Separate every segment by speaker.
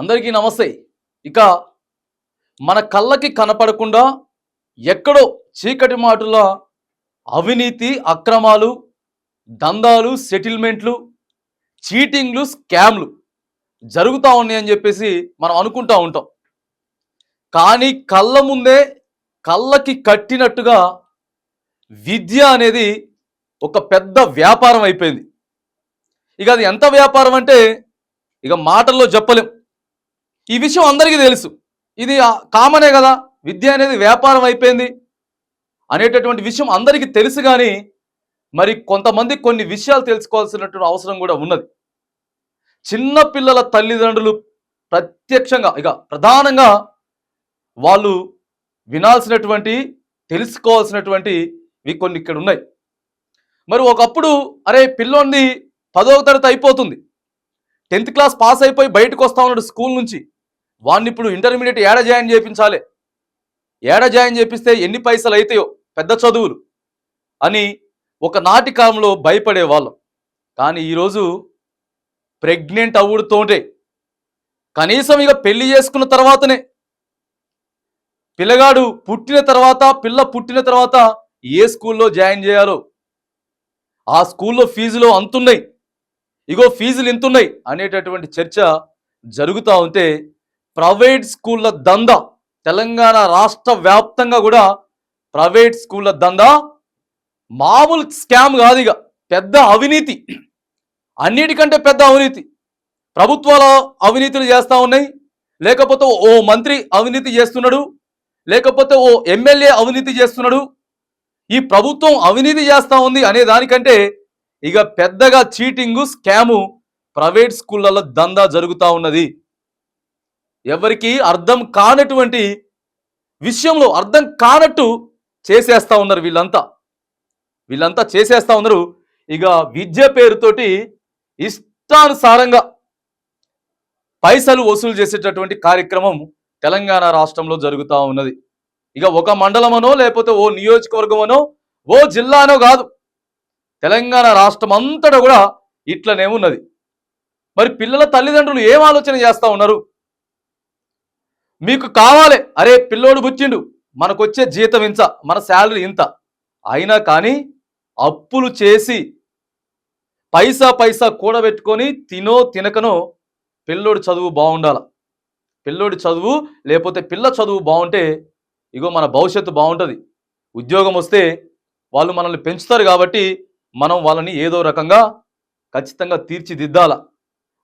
Speaker 1: అందరికీ నమస్తే. ఇక మన కళ్ళకి కనపడకుండా ఎక్కడో చీకటి మాటుల అవినీతి, అక్రమాలు, దందాలు, సెటిల్మెంట్లు, చీటింగ్లు, స్కామ్లు జరుగుతూ ఉన్నాయని చెప్పేసి మనం అనుకుంటూ ఉంటాం. కానీ కళ్ళ ముందే కళ్ళకి కట్టినట్టుగా విద్య అనేది ఒక పెద్ద వ్యాపారం అయిపోయింది. ఇక అది ఎంత వ్యాపారం అంటే ఇక మాటల్లో చెప్పలేం. ఈ విషయం అందరికీ తెలుసు. ఇది కామనే కదా, విద్య అనేది వ్యాపారం అయిపోయింది అనేటటువంటి విషయం అందరికీ తెలుసు. కానీ మరి కొంతమంది కొన్ని విషయాలు తెలుసుకోవాల్సినటువంటి అవసరం కూడా ఉన్నది. చిన్న పిల్లల తల్లిదండ్రులు ప్రత్యక్షంగా ఇక ప్రధానంగా వాళ్ళు వినాల్సినటువంటి, తెలుసుకోవాల్సినటువంటివి కొన్ని ఇక్కడ ఉన్నాయి. మరి ఒకప్పుడు అరే పిల్లోంది 10వ తరగతి అయిపోతుంది, 10th క్లాస్ పాస్ అయిపోయి బయటకు వస్తా ఉన్నాడు స్కూల్ నుంచి, వాడిని ఇప్పుడు ఇంటర్మీడియట్ ఏడ జాయిన్ చేయించాలి, ఏడ జాయిన్ చేపిస్తే ఎన్ని పైసలు అవుతాయో పెద్ద చదువులు అని ఒకనాటి కాలంలో భయపడే వాళ్ళం. కానీ ఈరోజు ప్రెగ్నెంట్ అవుడుతోటే కనీసం ఇక పెళ్లి చేసుకున్న తర్వాతనే పిల్లగాడు పుట్టిన తర్వాత, పిల్ల పుట్టిన తర్వాత ఏ స్కూల్లో జాయిన్ చేయాలో, ఆ స్కూల్లో ఫీజులు అంతున్నాయి, ఇగో ఫీజులు ఇంతున్నాయి అనేటటువంటి చర్చ జరుగుతూ ఉంటే ప్రైవేట్ స్కూళ్ళ దందా తెలంగాణ రాష్ట్ర వ్యాప్తంగా కూడా ప్రైవేట్ స్కూళ్ళ దందా మామూలు స్కామ్ కాదు, ఇక పెద్ద అవినీతి, అన్నిటికంటే పెద్ద అవినీతి. ప్రభుత్వాల అవినీతులు చేస్తూ ఉన్నాయి, లేకపోతే ఓ మంత్రి అవినీతి చేస్తున్నాడు, లేకపోతే ఓ ఎమ్మెల్యే అవినీతి చేస్తున్నాడు. ఈ ప్రభుత్వం అవినీతి చేస్తూ ఉంది అనే దానికంటే ఇక పెద్దగా చీటింగు, స్కాము ప్రైవేట్ స్కూళ్ళల్లో దందా జరుగుతూ ఉన్నది. ఎవరికి అర్థం కానటువంటి విషయంలో అర్థం కానట్టు చేసేస్తూ ఉన్నారు వీళ్ళంతా చేసేస్తూ ఉన్నారు. ఇక విద్య పేరుతోటి ఇష్టానుసారంగా పైసలు వసూలు చేసేటటువంటి కార్యక్రమం తెలంగాణ రాష్ట్రంలో జరుగుతూ ఉన్నది. ఇక ఒక మండలమనో లేకపోతే ఓ నియోజకవర్గమనో ఓ జిల్లానో కాదు, తెలంగాణ రాష్ట్రం అంతటా కూడా ఇట్లనే ఉన్నది. మరి పిల్లల తల్లిదండ్రులు ఏం ఆలోచన చేస్తూ ఉన్నారు? మీకు కావాలి, అరే పిల్లోడు పుట్టిండు, మనకొచ్చే జీతం ఇంత, మన శాలరీ ఇంత, అయినా కానీ అప్పులు చేసి పైసా కూడబెట్టుకొని తినో తినకనో పిల్లోడి చదువు బాగుండాల, పిల్లోడి చదువు లేకపోతే పిల్ల చదువు బాగుంటే ఇగో మన భవిష్యత్తు బాగుంటుంది, ఉద్యోగం వస్తే వాళ్ళు మనల్ని పెంచుతారు కాబట్టి మనం వాళ్ళని ఏదో రకంగా ఖచ్చితంగా తీర్చిదిద్దాల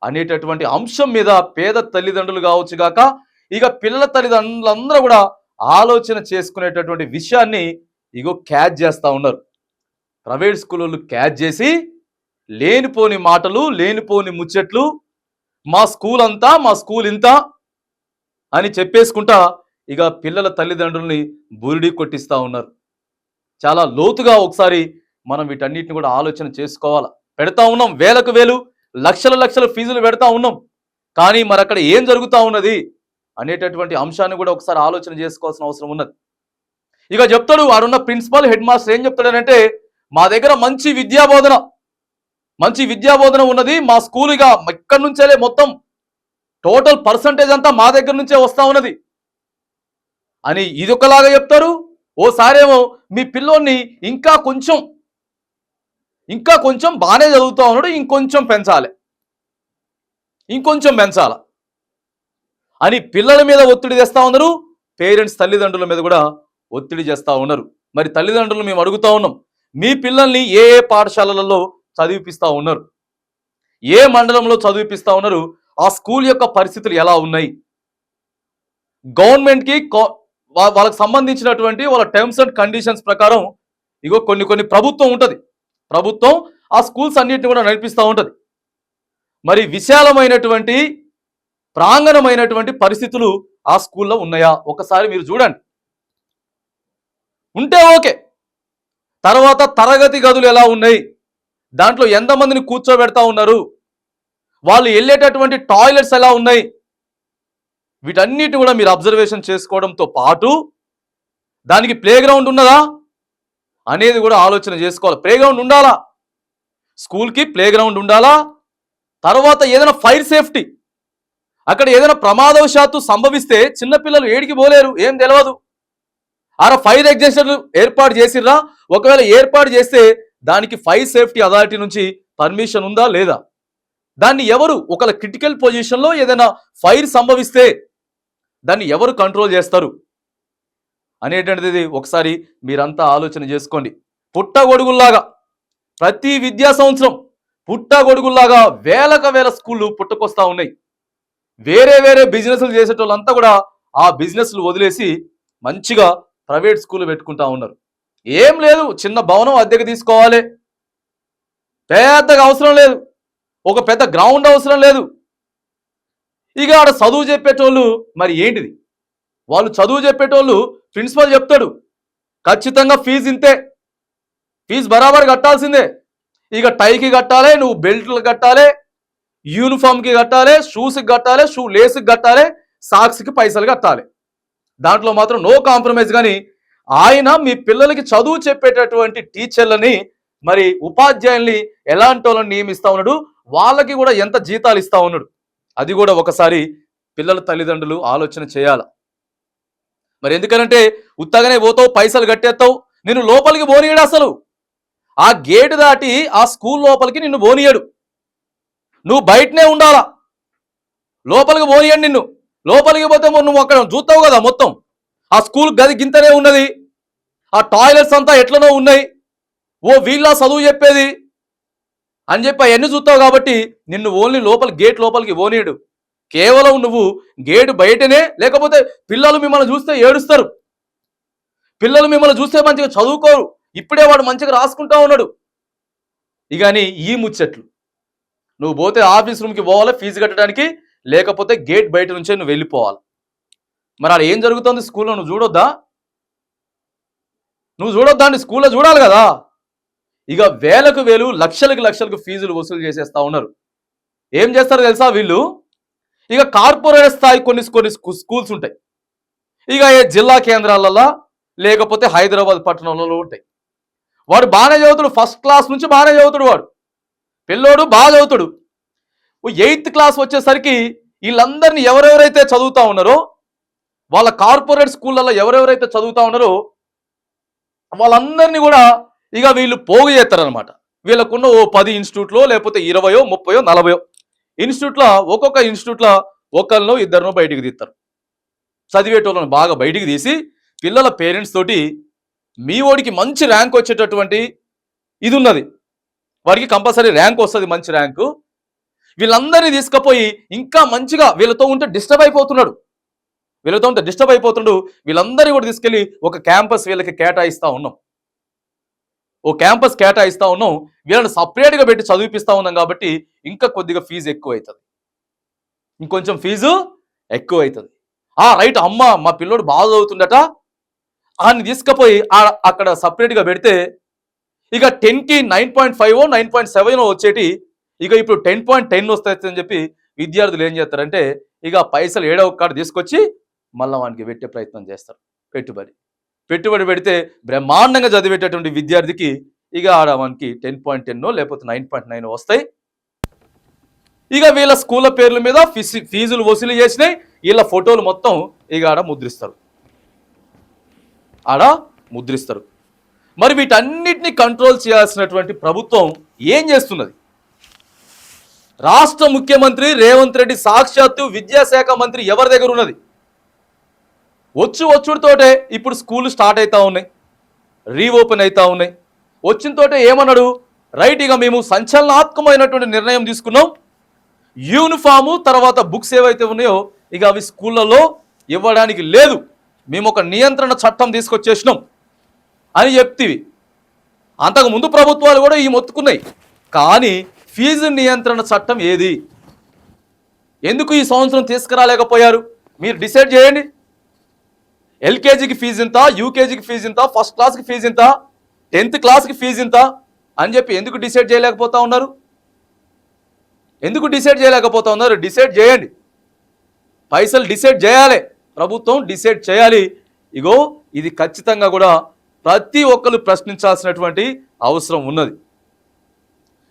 Speaker 1: అనేటటువంటి అంశం మీద పేద తల్లిదండ్రులు కావచ్చు గాక ఇక పిల్లల తల్లిదండ్రులందరూ కూడా ఆలోచన చేసుకునేటటువంటి విషయాన్ని ఇగో క్యాచ్ చేస్తూ ఉన్నారు. ప్రైవేట్ స్కూళ్ళు క్యాచ్ చేసి లేనిపోని మాటలు, లేనిపోని ముచ్చట్లు, మా స్కూల్ అంతా, మా స్కూల్ ఇంత అని చెప్పేసుకుంటా ఇక పిల్లల తల్లిదండ్రుల్ని బురిడి కొట్టిస్తూ ఉన్నారు. చాలా లోతుగా ఒకసారి మనం వీటన్నిటిని కూడా ఆలోచన చేసుకోవాలా. పెడతా ఉన్నాం వేలకు వేలు, లక్షల ఫీజులు పెడతా ఉన్నాం, కానీ మరి అక్కడ ఏం జరుగుతూ ఉన్నది అనేటటువంటి అంశాన్ని కూడా ఒకసారి ఆలోచన చేసుకోవాల్సిన అవసరం ఉన్నది. ఇక చెప్తాడు ఆడున్న ప్రిన్సిపల్, హెడ్ మాస్టర్ ఏం చెప్తాడనంటే మా దగ్గర మంచి విద్యాబోధన ఉన్నది, మా స్కూల్ ఇక ఇక్కడి నుంచే మొత్తం టోటల్ పర్సంటేజ్ అంతా మా దగ్గర నుంచే వస్తూ ఉన్నది అని ఇదొకలాగా చెప్తారు. ఓసారేమో మీ పిల్లోని ఇంకా కొంచెం బాగానే చదువుతూ ఉన్నాడు, ఇంకొంచెం పెంచాల అని పిల్లల మీద ఒత్తిడి చేస్తూ ఉన్నారు. పేరెంట్స్ తల్లిదండ్రుల మీద కూడా ఒత్తిడి చేస్తూ ఉన్నారు. మరి తల్లిదండ్రులు మేము అడుగుతూ ఉన్నాం, మీ పిల్లల్ని ఏ పాఠశాలలలో చదివిపిస్తూ ఉన్నారు, ఏ మండలంలో చదివిపిస్తూ ఉన్నారు, ఆ స్కూల్ యొక్క పరిస్థితులు ఎలా ఉన్నాయి, గవర్నమెంట్కి వాళ్ళకి సంబంధించినటువంటి వాళ్ళ టర్మ్స్ అండ్ కండిషన్స్ ప్రకారం ఇగో కొన్ని ప్రభుత్వం ఉంటుంది, ప్రభుత్వం ఆ స్కూల్స్ అన్నిటిని కూడా నడిపిస్తూ ఉంటుంది. మరి విశాలమైనటువంటి ప్రాంగణమైనటువంటి పరిస్థితులు ఆ స్కూల్లో ఉన్నాయా ఒకసారి మీరు చూడండి. ఉంటే ఓకే. తర్వాత తరగతి గదులు ఎలా ఉన్నాయి, దాంట్లో ఎంతమందిని కూర్చోబెడతా ఉన్నారు, వాళ్ళు వెళ్ళేటటువంటి టాయిలెట్స్ ఎలా ఉన్నాయి, వీటన్నిటి కూడా మీరు అబ్జర్వేషన్ చేసుకోవడంతో పాటు దానికి ప్లే గ్రౌండ్ ఉన్నదా అనేది కూడా ఆలోచన చేసుకోవాలి. ప్లే గ్రౌండ్ ఉండాలా, స్కూల్కి ప్లే గ్రౌండ్ ఉండాలా. తర్వాత ఏదైనా ఫైర్ సేఫ్టీ, అక్కడ ఏదైనా ప్రమాదవశాత్తు సంభవిస్తే చిన్నపిల్లలు ఏడికి పోలేరు, ఏం తెలియదు. ఫైర్ ఎగ్జిస్టర్ ఏర్పాటు చేసిర్రా? ఒకవేళ ఏర్పాటు చేస్తే దానికి ఫైర్ సేఫ్టీ అథారిటీ నుంచి పర్మిషన్ ఉందా లేదా? దాన్ని ఎవరు, ఒకవేళ క్రిటికల్ పొజిషన్లో ఏదైనా ఫైర్ సంభవిస్తే దాన్ని ఎవరు కంట్రోల్ చేస్తారు అనేటువంటిది ఒకసారి మీరంతా ఆలోచన చేసుకోండి. పుట్టగొడుగుల్లాగా ప్రతి విద్యా సంవత్సరం పుట్టగొడుగుల్లాగా వేల స్కూళ్ళు పుట్టుకొస్తా ఉన్నాయి. వేరే బిజినెస్లు చేసేటోళ్ళంతా కూడా ఆ బిజినెస్లు వదిలేసి మంచిగా ప్రైవేట్ స్కూల్ పెట్టుకుంటా ఉన్నారు. ఏం లేదు, చిన్న భవనం అద్దెకు తీసుకోవాలి, పెద్దగా అవసరం లేదు, ఒక పెద్ద గ్రౌండ్ అవసరం లేదు. ఇక ఆడ చదువు చెప్పేటోళ్ళు మరి ఏంటిది, వాళ్ళు చదువు చెప్పేటోళ్ళు ప్రిన్సిపల్ చెప్తాడు ఖచ్చితంగా ఫీజు ఇంతే, ఫీజు బరాబర్ కట్టాల్సిందే. ఇక టైకి కట్టాలి, నువ్వు బెల్ట్లు కట్టాలి, యూనిఫామ్కి కట్టాలి, షూస్కి కట్టాలి, షూ లేస్కి కట్టాలి, సాక్స్కి పైసలు కట్టాలి. దాంట్లో మాత్రం నో కాంప్రమైజ్. కానీ ఆయన మీ పిల్లలకి చదువు చెప్పేటటువంటి టీచర్లని మరి ఉపాధ్యాయుల్ని ఎలాంటి వాళ్ళని నియమిస్తా ఉన్నాడు, వాళ్ళకి కూడా ఎంత జీతాలు ఇస్తా ఉన్నాడు, అది కూడా ఒకసారి పిల్లల తల్లిదండ్రులు ఆలోచన చేయాల. మరి ఎందుకనంటే ఉత్తగానే పోతావు, పైసలు కట్టేస్తావు, నిన్ను లోపలికి పోనీయడు. అసలు ఆ గేటు దాటి ఆ స్కూల్ లోపలికి నిన్ను పోనీయడు, నువ్వు బయటనే ఉండాలా, లోపలికి పోనీయడు నిన్ను. లోపలికి పోతే నువ్వు అక్కడ చూస్తావు కదా, మొత్తం ఆ స్కూల్ గది గింతనే ఉన్నది, ఆ టాయిలెట్స్ అంతా ఎట్లనో ఉన్నాయి, ఓ వీళ్ళ చదువు చెప్పేది అని చెప్పి అవన్నీ చూస్తావు. కాబట్టి నిన్ను ఓన్లీ గేట్ లోపలికి పోనీయడు. కేవలం నువ్వు గేటు బయటనే, లేకపోతే పిల్లలు మిమ్మల్ని చూస్తే ఏడుస్తారు, పిల్లలు మిమ్మల్ని చూస్తే మంచిగా చదువుకోరు, ఇప్పుడే వాడు మంచిగా రాసుకుంటా ఉన్నాడు. ఇకని ఈ ముచ్చట్లు నువ్వు పోతే ఆఫీస్ రూమ్కి పోవాలి ఫీజు కట్టడానికి, లేకపోతే గేట్ బయట నుంచే నువ్వు వెళ్ళిపోవాలి. మరి అక్కడ ఏం జరుగుతుంది స్కూల్లో నువ్వు చూడొద్దా? నువ్వు చూడొద్దా అండి, స్కూల్లో చూడాలి కదా. ఇక వేలు లక్షలకు ఫీజులు వసూలు చేసేస్తా ఉన్నారు. ఏం చేస్తారు తెలుసా వీళ్ళు? ఇక కార్పొరేట్ స్థాయి కొన్ని స్కూల్స్ ఉంటాయి, ఇక ఏ జిల్లా కేంద్రాలలో లేకపోతే హైదరాబాద్ పట్టణంలో ఉంటాయి. వాడు బాగానే చదువుతాడు, ఫస్ట్ క్లాస్ నుంచి బాగానే చదువుతాడు, వాడు పిల్లోడు బాగా చదువుతాడు. 8th క్లాస్ వచ్చేసరికి వీళ్ళందరినీ ఎవరెవరైతే చదువుతా ఉన్నారో, వాళ్ళ కార్పొరేట్ స్కూళ్ళల్లో ఎవరెవరైతే చదువుతా ఉన్నారో వాళ్ళందరినీ కూడా ఇక వీళ్ళు పోగు చేస్తారనమాట. వీళ్ళకున్న ఓ 10 ఇన్స్టిట్యూట్లో లేకపోతే 20, 30, 40 ఇన్స్టిట్యూట్లో, ఒక్కొక్క ఇన్స్టిట్యూట్లో ఒకరినో ఇద్దరినో బయటికి తీస్తారు. చదివేటోళ్ళని బాగా బయటికి తీసి పిల్లల పేరెంట్స్ తోటి మీ ఓడికి మంచి ర్యాంక్ వచ్చేటటువంటి ఇది ఉన్నది, వాడికి కంపల్సరీ ర్యాంక్ వస్తుంది, మంచి ర్యాంకు, వీళ్ళందరినీ తీసుకుపోయి ఇంకా మంచిగా వీళ్ళతో ఉంటే డిస్టర్బ్ అయిపోతున్నాడు, వీళ్ళందరినీ కూడా తీసుకెళ్ళి ఒక క్యాంపస్ వీళ్ళకి కేటాయిస్తూ ఉన్నాం, వీళ్ళని సపరేట్గా పెట్టి చదివిపిస్తూ ఉన్నాం. కాబట్టి ఇంకా కొద్దిగా ఫీజు ఎక్కువ అవుతుంది, ఇంకొంచెం ఫీజు ఎక్కువ అవుతుంది. రైట్, అమ్మ మా పిల్లోడు బాగా చదువుతుందట అని తీసుకుపోయి అక్కడ సపరేట్గా పెడితే ఇక 10కి 9.5, 9.7 వచ్చేటి ఇక ఇప్పుడు 10.10 వస్తాయని చెప్పి విద్యార్థులు ఏం చేస్తారంటే ఇక పైసలు ఏడో ఒక్కడ తీసుకొచ్చి మళ్ళీ వానికి పెట్టే ప్రయత్నం చేస్తారు. పెట్టుబడి పెడితే బ్రహ్మాండంగా చదివేటటువంటి విద్యార్థికి ఇక ఆడ వానికి 10.10 లేకపోతే 9.9 వస్తాయి. ఇక వీళ్ళ స్కూళ్ళ పేర్ల మీద ఫీజులు వసూలు చేసినాయి, వీళ్ళ ఫోటోలు మొత్తం ఇక ఆడ ముద్రిస్తారు. మరి వీటన్నిటిని కంట్రోల్ చేయాల్సినటువంటి ప్రభుత్వం ఏం చేస్తున్నది? రాష్ట్ర ముఖ్యమంత్రి రేవంత్ రెడ్డి సాక్షాత్తు విద్యాశాఖ మంత్రి ఎవరి దగ్గర ఉన్నది? వచ్చుడుతోటే ఇప్పుడు స్కూల్ స్టార్ట్ అవుతా ఉన్నాయి, రీఓపెన్ అవుతా ఉన్నాయి. వచ్చినతోటే ఏమన్నాడు? రైట్, ఇక మేము సంచలనాత్మకమైనటువంటి నిర్ణయం తీసుకున్నాం, యూనిఫాము తర్వాత బుక్స్ ఏవైతే ఉన్నాయో ఇక అవి స్కూళ్ళలో ఇవ్వడానికి లేదు, మేము ఒక నియంత్రణ చట్టం తీసుకొచ్చేసినాం అని చెప్తివి. అంతకుముందు ప్రభుత్వాలు కూడా ఈ మొత్తుకున్నాయి. కానీ ఫీజు నియంత్రణ చట్టం ఏది? ఎందుకు ఈ సంవత్సరం తీసుకురాలేకపోయారు? మీరు డిసైడ్ చేయండి. ఎల్కేజీకి ఫీజు ఇంత, యూకేజీకి ఫీజు ఇంత, ఫస్ట్ క్లాస్కి ఫీజు ఇంత, 10th క్లాస్కి ఫీజు ఇంత అని చెప్పి ఎందుకు డిసైడ్ చేయలేకపోతా ఉన్నారు? డిసైడ్ చేయండి. పైసలు డిసైడ్ చేయాలి, ప్రభుత్వం డిసైడ్ చేయాలి. ఇగో ఇది ఖచ్చితంగా కూడా ప్రతి ఒక్కరు ప్రశ్నించాల్సినటువంటి అవసరం ఉన్నది.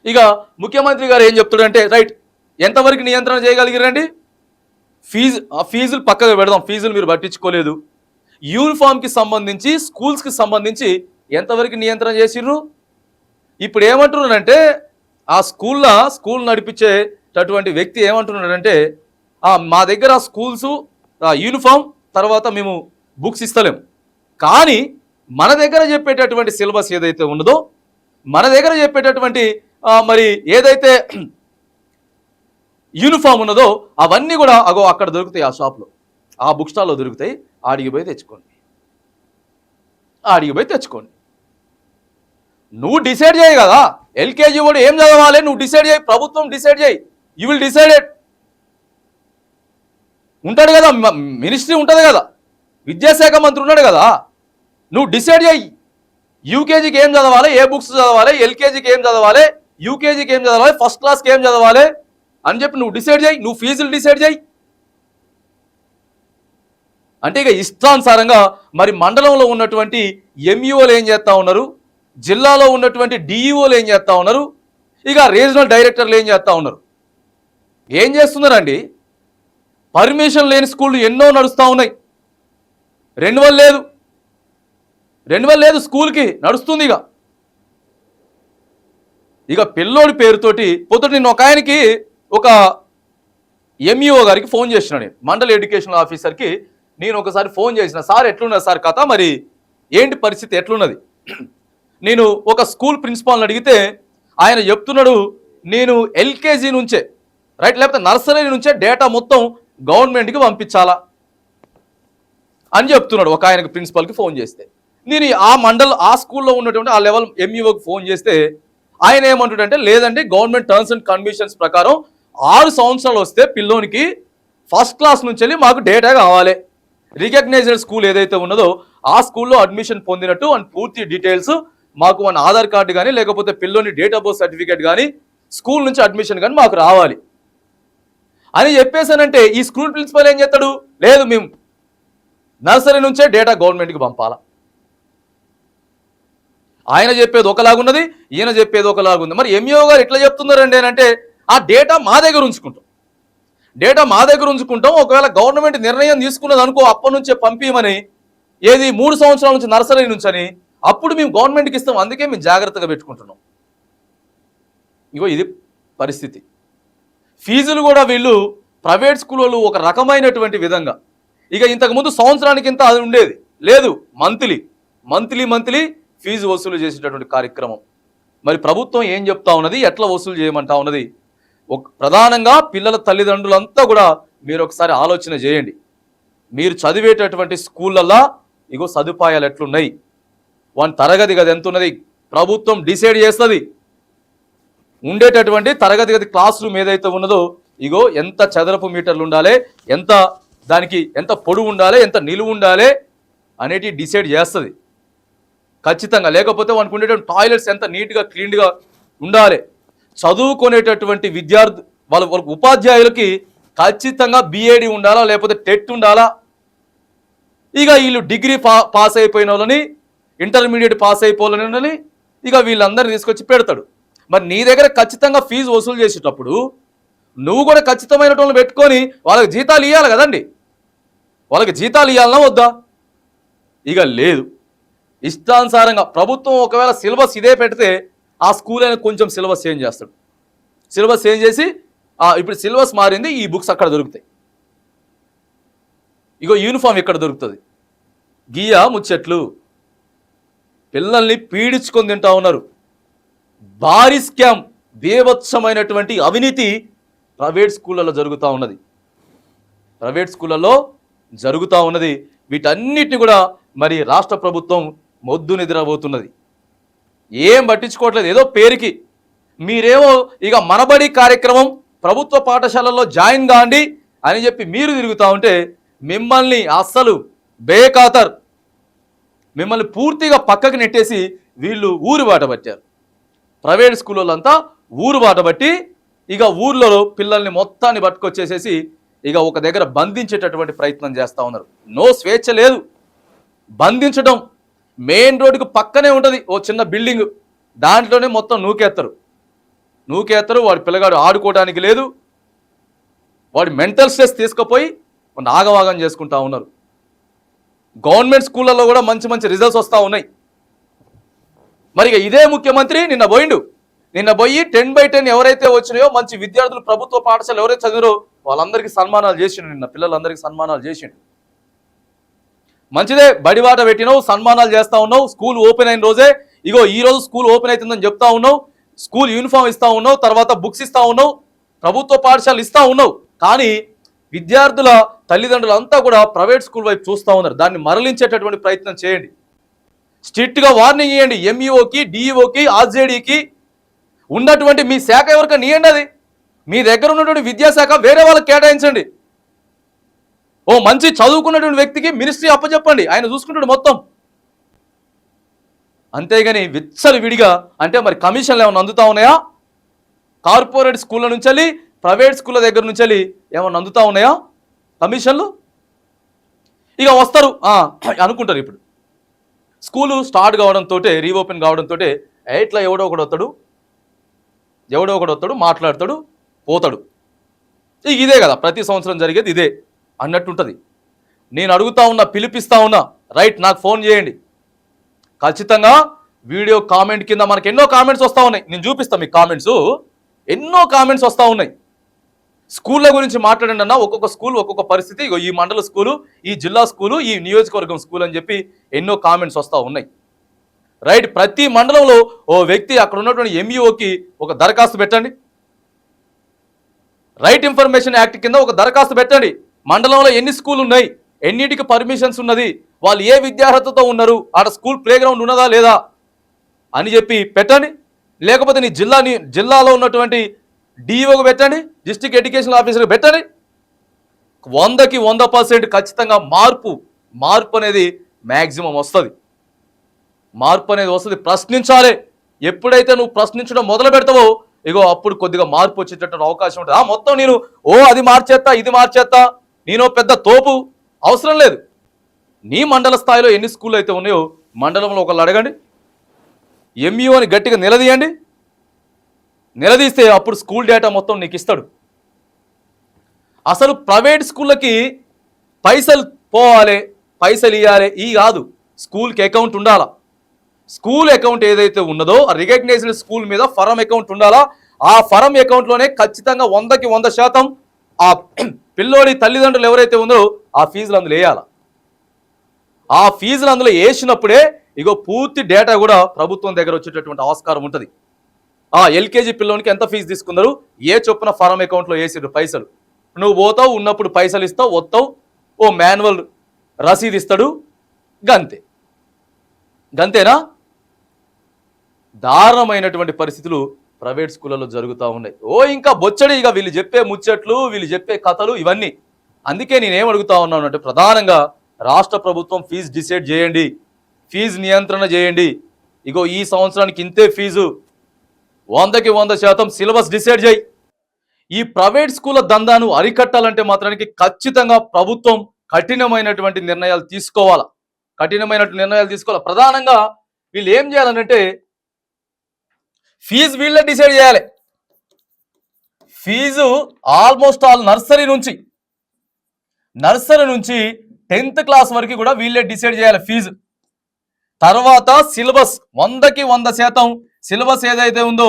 Speaker 1: ఇక ముఖ్యమంత్రి గారు ఏం చెప్తాడంటే, రైట్, ఎంతవరకు నియంత్రణ చేయగలిగారండి? ఫీజులు పక్కగా పెడదాం, ఫీజులు మీరు పట్టించుకోలేదు. యూనిఫామ్కి సంబంధించి స్కూల్స్కి సంబంధించి ఎంతవరకు నియంత్రణ చేసిర్రు? ఇప్పుడు ఏమంటున్నాడంటే ఆ స్కూల్ నడిపించేటటువంటి వ్యక్తి ఏమంటున్నాడంటే మా దగ్గర స్కూల్స్ యూనిఫామ్ తర్వాత మేము బుక్స్ ఇస్తలేము, కానీ మన దగ్గర చెప్పేటటువంటి సిలబస్ ఏదైతే ఉన్నదో, మన దగ్గర చెప్పేటటువంటి మరి ఏదైతే యూనిఫామ్ ఉన్నదో అవన్నీ కూడా అక్కడ దొరుకుతాయి, ఆ షాప్లో, ఆ బుక్ స్టాల్లో దొరుకుతాయి. ఆడికి పోయి తెచ్చుకోండి. నువ్వు డిసైడ్ చేయి కదా, ఎల్కేజీ కూడా ఏం చదవాలి నువ్వు డిసైడ్ చేయి, ప్రభుత్వం డిసైడ్ చేయి. యూ విల్ డిసైడెడ్ ఉంటాడు కదా, మినిస్ట్రీ ఉంటుంది కదా, విద్యాశాఖ మంత్రి ఉన్నాడు కదా, నువ్వు డిసైడ్ చేయి. యూకేజీకి ఏం చదవాలి, ఏ బుక్స్ చదవాలి, ఎల్కేజీకి ఏం చదవాలి, యూకేజీకి ఏం చదవాలి, ఫస్ట్ క్లాస్కి ఏం చదవాలి అని చెప్పి నువ్వు డిసైడ్ చేయి. నువ్వు ఫీజులు డిసైడ్ చేయి. అంటే ఇక ఇష్టానుసారంగా మరి మండలంలో ఉన్నటువంటి ఎంఈఓలు ఏం చేస్తూ ఉన్నారు, జిల్లాలో ఉన్నటువంటి డిఈఓలు ఏం చేస్తూ ఉన్నారు, ఇక రీజనల్ డైరెక్టర్లు ఏం చేస్తూ ఉన్నారు. ఏం చేస్తున్నారండి? పర్మిషన్ లేని స్కూళ్ళు ఎన్నో నడుస్తూ ఉన్నాయి. రెన్యువల్ లేదు స్కూల్కి, నడుస్తుంది. ఇక పిల్లోడి పేరుతోటి పొద్దుట నిన్న ఒక ఆయనకి ఒక ఎంఈఓ గారికి ఫోన్ చేసిన, నేను మండల ఎడ్యుకేషనల్ ఆఫీసర్కి నేను ఒకసారి ఫోన్ చేసిన, సార్ ఎట్లున్నది సార్ కథ, మరి ఏంటి పరిస్థితి ఎట్లున్నది? నేను ఒక స్కూల్ ప్రిన్సిపాల్ని అడిగితే ఆయన చెప్తున్నాడు, నేను ఎల్కేజీ నుంచే లేకపోతే నర్సరీ నుంచే డేటా మొత్తం గవర్నమెంట్కి పంపించాలా అని చెప్తున్నాడు. ఒక ఆయనకి ప్రిన్సిపాల్కి ఫోన్ చేస్తే, నేను ఆ స్కూల్లో ఉన్నటువంటి ఆ లెవెల్ ఎంఈఓకి ఫోన్ చేస్తే ఆయన ఏమంటాడంటే, లేదండి గవర్నమెంట్ టర్మ్స్ అండ్ కండిషన్స్ ప్రకారం 6 సంవత్సరాలు వస్తే పిల్లోనికి ఫస్ట్ క్లాస్ నుంచి వెళ్ళి మాకు డేటా కావాలి, రికగ్నైజ్డ్ స్కూల్ ఏదైతే ఉన్నదో ఆ స్కూల్లో అడ్మిషన్ పొందినట్టు అండ్ పూర్తి డీటెయిల్స్ మాకు మన ఆధార్ కార్డు కానీ లేకపోతే పిల్లోని డేట్ ఆఫ్ బర్త్ సర్టిఫికేట్ కానీ స్కూల్ నుంచి అడ్మిషన్ కానీ మాకు రావాలి అని చెప్పేసానంటే ఈ స్కూల్ ప్రిన్సిపల్ ఏం చేస్తాడు, లేదు మేము నర్సరీ నుంచే డేటా గవర్నమెంట్కి పంపాలా. ఆయన చెప్పేది ఒకలాగున్నది, ఈయన చెప్పేది ఒకలాగుంది. మరి ఎంఈఓ గారు ఎట్లా చెప్తున్నారండి అంటే, ఆ డేటా మా దగ్గర ఉంచుకుంటాం, ఒకవేళ గవర్నమెంట్ నిర్ణయం తీసుకున్నది అనుకో అప్పటి నుంచే పంపించమని, ఏది 3 సంవత్సరాల నుంచి నర్సరీ నుంచి అని, అప్పుడు మేము గవర్నమెంట్కి ఇస్తాం, అందుకే మేము జాగ్రత్తగా పెట్టుకుంటున్నాం. ఇగో ఇది పరిస్థితి. ఫీజులు కూడా వీళ్ళు ప్రైవేట్ స్కూళ్ళు ఒక రకమైనటువంటి విధంగా, ఇక ఇంతకుముందు సంవత్సరానికి ఇంత అది ఉండేది, లేదు మంత్లీ ఫీజు వసూలు చేసేటటువంటి కార్యక్రమం. మరి ప్రభుత్వం ఏం చెప్తా ఉన్నది, ఎట్లా వసూలు చేయమంటా ఉన్నది? ప్రధానంగా పిల్లల తల్లిదండ్రులంతా కూడా మీరు ఒకసారి ఆలోచన చేయండి. మీరు చదివేటటువంటి స్కూళ్ళల్లో ఇగో సదుపాయాలు ఎట్లున్నాయి, వాని తరగతి గది ఎంత ఉన్నది ప్రభుత్వం డిసైడ్ చేస్తుంది. ఉండేటటువంటి తరగతి గది క్లాస్ రూమ్ ఏదైతే ఉన్నదో ఇగో ఎంత చదరపు మీటర్లు ఉండాలి, దానికి ఎంత పొడవు ఉండాలి, ఎంత నిలువు ఉండాలి అనేటి డిసైడ్ చేస్తుంది ఖచ్చితంగా. లేకపోతే వానికి ఉండేటువంటి టాయిలెట్స్ ఎంత నీట్గా క్లీన్గా ఉండాలి. చదువుకునేటటువంటి విద్యార్థి వాళ్ళ ఉపాధ్యాయులకి ఖచ్చితంగా బిఏడి ఉండాలా, లేకపోతే టెట్ ఉండాలా. ఇక వీళ్ళు డిగ్రీ పాస్ అయిపోయిన వాళ్ళని, ఇంటర్మీడియట్ పాస్ అయిపోవాలని ఇక వీళ్ళందరినీ తీసుకొచ్చి పెడతాడు. మరి నీ దగ్గర ఖచ్చితంగా ఫీజు వసూలు చేసేటప్పుడు నువ్వు కూడా ఖచ్చితమైనటువంటి పెట్టుకొని వాళ్ళకి జీతాలు ఇవ్వాలి కదండి. వాళ్ళకి జీతాలు ఇవ్వాలన్నా వద్దా? ఇక లేదు, ఇష్టానుసారంగా ప్రభుత్వం ఒకవేళ సిలబస్ ఇదే పెడితే ఆ స్కూల్ అయినా కొంచెం సిలబస్ చేంజ్ చేస్తాడు. సిలబస్ చేంజ్ చేసి ఇప్పుడు సిలబస్ మారింది, ఈ బుక్స్ అక్కడ దొరుకుతాయి, ఇగో యూనిఫామ్ ఇక్కడ దొరుకుతుంది. గియా ముచ్చట్లు పిల్లల్ని పీడించుకొని తింటా ఉన్నారు. భారీ స్కామ్, బీభత్సమైనటువంటి అవినీతి ప్రైవేట్ స్కూళ్ళలో జరుగుతూ ఉన్నది. వీటన్నిటిని కూడా మరి రాష్ట్ర ప్రభుత్వం మొద్దు నిద్రపోతున్నది, ఏం పట్టించుకోవట్లేదు. ఏదో పేరుకి మీరేమో ఇక మనబడి కార్యక్రమం ప్రభుత్వ పాఠశాలల్లో జాయిన్ కాండి అని చెప్పి మీరు తిరుగుతూ ఉంటే మిమ్మల్ని అస్సలు బేఖాతర్, మిమ్మల్ని పూర్తిగా పక్కకి నెట్టేసి వీళ్ళు ఊరు బాట పట్టారు. ప్రైవేట్ స్కూళ్ళంతా ఊరు బాట పట్టి ఇక ఊర్లో పిల్లల్ని మొత్తాన్ని పట్టుకొచ్చేసేసి ఇక ఒక దగ్గర బంధించేటటువంటి ప్రయత్నం చేస్తూ ఉన్నారు. నో స్వేచ్ఛ లేదు, బంధించడం. మెయిన్ రోడ్డుకు పక్కనే ఉంటుంది ఓ చిన్న బిల్డింగ్, దాంట్లోనే మొత్తం నూకేస్తారు. వాడి పిల్లగాడు ఆడుకోవడానికి లేదు, వాడి మెంటల్ స్ట్రెస్ తీసుకుపోయి నాగవాగం చేసుకుంటా ఉన్నారు. గవర్నమెంట్ స్కూళ్ళల్లో కూడా మంచి మంచి రిజల్ట్స్ వస్తూ ఉన్నాయి. మరి ఇదే ముఖ్యమంత్రి నిన్న పోయి 10/10 ఎవరైతే వచ్చినాయో మంచి విద్యార్థులు ప్రభుత్వ పాఠశాల ఎవరైతే చదివారో వాళ్ళందరికీ సన్మానాలు చేసిండు. నిన్న పిల్లలందరికీ సన్మానాలు చేసిండు. మంచిదే, బడిబాట పెట్టినావు, సన్మానాలు చేస్తా ఉన్నావు. స్కూల్ ఓపెన్ అయిన రోజే ఇగో ఈ రోజు స్కూల్ ఓపెన్ అవుతుందని చెప్తా ఉన్నావు. స్కూల్ యూనిఫామ్ ఇస్తా ఉన్నావు, తర్వాత బుక్స్ ఇస్తా ఉన్నావు, ప్రభుత్వ పాఠశాలలు ఇస్తా ఉన్నావు. కానీ విద్యార్థుల తల్లిదండ్రులంతా కూడా ప్రైవేట్ స్కూల్ వైపు చూస్తూ ఉన్నారు. దాన్ని మరలించేటటువంటి ప్రయత్నం చేయండి. స్ట్రిక్ట్గా వార్నింగ్ ఇవ్వండి. ఎంఈఓకి, డిఈఓకి, ఆర్జేడీకి ఉన్నటువంటి మీ శాఖ ఎవరికైనా ఇవ్వండి. అది మీ దగ్గర ఉన్నటువంటి విద్యాశాఖ వేరే వాళ్ళకి కేటాయించండి. ఓ మంచి చదువుకున్నటువంటి వ్యక్తికి మినిస్ట్రీ అప్పచెప్పండి, ఆయన చూసుకుంటాడు మొత్తం. అంతేగాని విచ్చలు విడిగా అంటే మరి కమిషన్లు ఏమైనా అందుతా ఉన్నాయా? కార్పొరేట్ స్కూళ్ళ నుంచి వెళ్ళి ప్రైవేట్ స్కూళ్ళ దగ్గర నుంచి వెళ్ళి ఏమైనా అందుతా ఉన్నాయా కమిషన్లు? ఇక వస్తారు అనుకుంటారు. ఇప్పుడు స్కూలు స్టార్ట్ కావడంతో, రీఓపెన్ కావడంతో ఇట్లా ఎవడో ఒకడు వస్తాడు, మాట్లాడతాడు, పోతాడు. ఇదే కదా ప్రతి సంవత్సరం జరిగేది, ఇదే అన్నట్టుంటుంది. నేను అడుగుతా ఉన్నా, పిలిపిస్తా ఉన్నా, రైట్, నాకు ఫోన్ చేయండి. ఖచ్చితంగా వీడియో కామెంట్ కింద మనకి ఎన్నో కామెంట్స్ వస్తూ ఉన్నాయి. నేను చూపిస్తాను మీకు కామెంట్స్, ఎన్నో కామెంట్స్ వస్తూ ఉన్నాయి. స్కూళ్ళ గురించి మాట్లాడండి అన్న, ఒక్కొక్క స్కూల్ ఒక్కొక్క పరిస్థితి. ఈ మండల స్కూలు, ఈ జిల్లా స్కూలు, ఈ నియోజకవర్గం స్కూల్ అని చెప్పి ఎన్నో కామెంట్స్ వస్తూ ఉన్నాయి. రైట్, ప్రతి మండలంలో ఓ వ్యక్తి అక్కడ ఉన్నటువంటి ఎంఈఓకి ఒక దరఖాస్తు పెట్టండి. రైట్ ఇన్ఫర్మేషన్ యాక్ట్ కింద ఒక దరఖాస్తు పెట్టండి. మండలంలో ఎన్ని స్కూల్ ఉన్నాయి, ఎన్నిటికి పర్మిషన్స్ ఉన్నది, వాళ్ళు ఏ విద్యార్హతతో ఉన్నారు, ఆడ స్కూల్ ప్లే గ్రౌండ్ ఉన్నదా లేదా అని చెప్పి పెట్టండి. లేకపోతే నీ జిల్లాలో ఉన్నటువంటి డిఈఓకి పెట్టండి, డిస్ట్రిక్ట్ ఎడ్యుకేషన్ ఆఫీసర్కి పెట్టండి. 100కి 100% ఖచ్చితంగా మార్పు అనేది మ్యాక్సిమం వస్తుంది. మార్పు అనేది వస్తుంది. ప్రశ్నించాలి. ఎప్పుడైతే నువ్వు ప్రశ్నించడం మొదలు పెడతావో ఇగో అప్పుడు కొద్దిగా మార్పు వచ్చేటటువంటి అవకాశం ఉంటుంది. మొత్తం నేను అది మార్చేస్తా, ఇది మార్చేస్తా, నేను పెద్ద తోపు అవసరం లేదు. నీ మండల స్థాయిలో ఎన్ని స్కూళ్ళు అయితే ఉన్నాయో మండలంలో ఒకళ్ళు అడగండి, ఎంఈఓని గట్టిగా నిలదీయండి. నిలదీస్తే అప్పుడు స్కూల్ డేటా మొత్తం నీకు ఇస్తాడు. అసలు ప్రైవేట్ స్కూళ్ళకి పైసలు పోవాలి, పైసలు ఇవ్వాలి, ఈ కాదు. స్కూల్కి అకౌంట్ ఉండాలా. స్కూల్ అకౌంట్ ఏదైతే ఉన్నదో రికగ్నైజ్డ్ స్కూల్ మీద ఫరం అకౌంట్ ఉండాలా. ఆ ఫరం అకౌంట్లోనే ఖచ్చితంగా 100కి 100% ఆ పిల్లోడి తల్లిదండ్రులు ఎవరైతే ఉందో ఆ ఫీజులు అందులో వేయాలి. ఆ ఫీజులు అందులో వేసినప్పుడే ఇగో పూర్తి డేటా కూడా ప్రభుత్వం దగ్గర వచ్చేటటువంటి ఆస్కారం ఉంటుంది. ఎల్కేజీ పిల్లోనికి ఎంత ఫీజు తీసుకున్నారు, ఏ చొప్పున ఫారం అకౌంట్లో వేసిరు పైసలు, నువ్వు పోతావు, ఉన్నప్పుడు పైసలు ఇస్తావు, వస్తావు, ఓ మాన్యువల్ రసీదు ఇస్తాడు, గంతేనా? దారుణమైనటువంటి పరిస్థితులు ప్రైవేట్ స్కూళ్ళలో జరుగుతూ ఉన్నాయి. ఇంకా బొచ్చడి, ఇక వీళ్ళు చెప్పే ముచ్చట్లు, వీళ్ళు చెప్పే కథలు ఇవన్నీ. అందుకే నేనేం అడుగుతా ఉన్నాను అంటే, ప్రధానంగా రాష్ట్ర ప్రభుత్వం ఫీజు డిసైడ్ చేయండి, ఫీజు నియంత్రణ చేయండి. ఇగో ఈ సంవత్సరానికి ఇంతే ఫీజు, 100కి 100% సిలబస్ డిసైడ్ చేయి. ఈ ప్రైవేట్ స్కూళ్ళ దందాను అరికట్టాలంటే మాత్రానికి ఖచ్చితంగా ప్రభుత్వం కఠినమైనటువంటి నిర్ణయాలు తీసుకోవాలా. ప్రధానంగా వీళ్ళు ఏం చేయాలంటే ఫీజు వీళ్ళే డిసైడ్ చేయాలి. ఫీజు ఆల్మోస్ట్ ఆల్ నర్సరీ నుంచి 10th క్లాస్ వరకు కూడా వీళ్ళే డిసైడ్ చేయాలి ఫీజు. తర్వాత సిలబస్ 100కి 100% సిలబస్ ఏదైతే ఉందో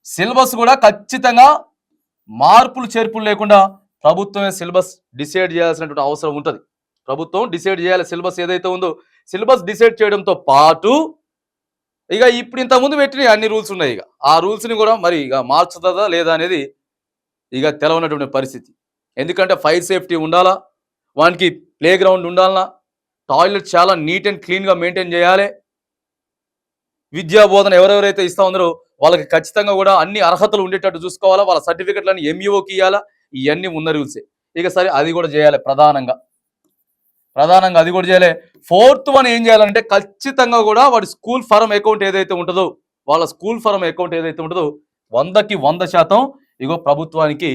Speaker 1: సిలబస్ కూడా ఖచ్చితంగా మార్పులు చేర్పులు లేకుండా ప్రభుత్వమే సిలబస్ డిసైడ్ చేయాల్సినటువంటి అవసరం ఉంటుంది. ప్రభుత్వం డిసైడ్ చేయాలి సిలబస్ ఏదైతే ఉందో. సిలబస్ డిసైడ్ చేయడంతో పాటు ఇక ఇప్పుడు ఇంతకుముందు పెట్టిన అన్ని రూల్స్ ఉన్నాయి. ఇక ఆ రూల్స్ని కూడా మరి ఇక మార్చుతుందా లేదా అనేది ఇక తెలవనటువంటి పరిస్థితి. ఎందుకంటే ఫైర్ సేఫ్టీ ఉండాలా, వానికి ప్లే గ్రౌండ్ ఉండాలన్నా, టాయిలెట్ చాలా నీట్ అండ్ క్లీన్గా మెయింటైన్ చేయాలి. విద్యా బోధన ఎవరెవరైతే ఇస్తా ఉన్నారో వాళ్ళకి ఖచ్చితంగా కూడా అన్ని అర్హతలు ఉండేటట్టు చూసుకోవాలా. వాళ్ళ సర్టిఫికెట్లను ఎంఈఓకి ఇవ్వాలా. ఇవన్నీ ఉన్న రూల్సే. ఇక సరే అది కూడా చేయాలి. ప్రధానంగా అది కూడా చేయాలి. 4th వన్ ఏం చేయాలంటే ఖచ్చితంగా కూడా వాడి స్కూల్ ఫారం అకౌంట్ ఏదైతే ఉంటుందో, వాళ్ళ స్కూల్ ఫారం అకౌంట్ ఏదైతే ఉంటుందో 100కి 100% ఇగో ప్రభుత్వానికి